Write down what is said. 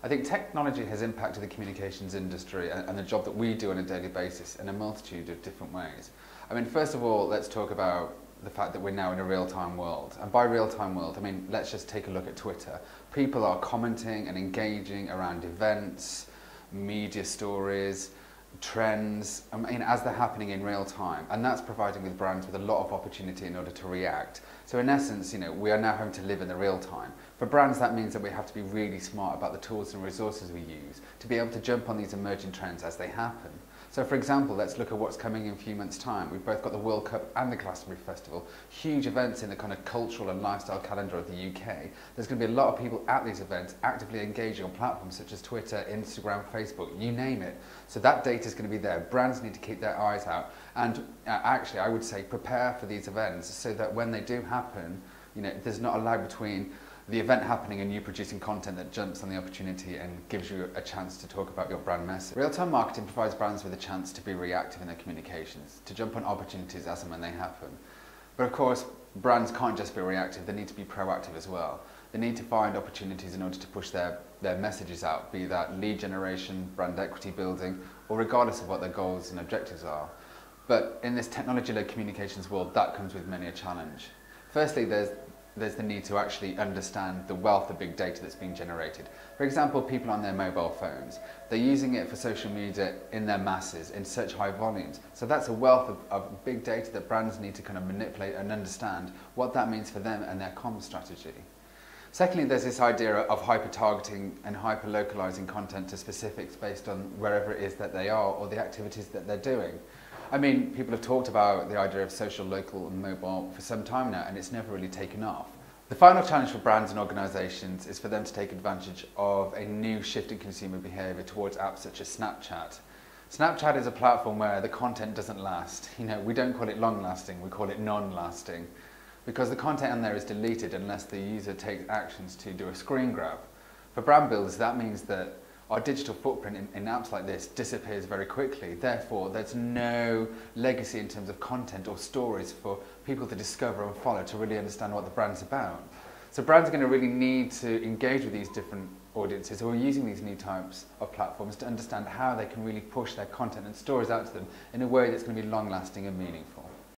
I think technology has impacted the communications industry and the job that we do on a daily basis in a multitude of different ways. I mean, first of all, let's talk about the fact that we're now in a real-time world. And by real-time world, I mean, let's just take a look at Twitter. People are commenting and engaging around events, media stories, trends, I mean, as they're happening in real time. And that's providing with brands with a lot of opportunity in order to react. So in essence, we are now having to live in the real time. For brands, that means that we have to be really smart about the tools and resources we use to be able to jump on these emerging trends as they happen. So for example, let's look at what's coming in a few months' time. We've both got the World Cup and the Glastonbury Festival, huge events in the kind of cultural and lifestyle calendar of the UK. There's going to be a lot of people at these events actively engaging on platforms such as Twitter, Instagram, Facebook, you name it. So that data is going to be there. Brands need to keep their eyes out and actually, I would say, prepare for these events so that when they do happen, there's not a lag between the event happening and you producing content that jumps on the opportunity and gives you a chance to talk about your brand message. Real-time marketing provides brands with a chance to be reactive in their communications, to jump on opportunities as and when they happen. But of course, brands can't just be reactive, they need to be proactive as well. They need to find opportunities in order to push their messages out, be that lead generation, brand equity building, or regardless of what their goals and objectives are. But in this technology-led communications world, that comes with many a challenge. Firstly, there's the need to actually understand the wealth of big data that's being generated. For example, people on their mobile phones, they're using it for social media in their masses, in such high volumes. So that's a wealth of big data that brands need to kind of manipulate and understand what that means for them and their comm strategy. Secondly, there's this idea of hyper-targeting and hyper-localizing content to specifics based on wherever it is that they are or the activities that they're doing. I mean, people have talked about the idea of social, local and mobile for some time now, and it's never really taken off. The final challenge for brands and organisations is for them to take advantage of a new shift in consumer behaviour towards apps such as Snapchat. Snapchat is a platform where the content doesn't last. We don't call it long-lasting, we call it non-lasting. Because the content on there is deleted unless the user takes actions to do a screen grab. For brand builders, that means that our digital footprint in apps like this disappears very quickly. Therefore, there's no legacy in terms of content or stories for people to discover and follow to really understand what the brand's about. So brands are going to really need to engage with these different audiences who are using these new types of platforms to understand how they can really push their content and stories out to them in a way that's going to be long-lasting and meaningful.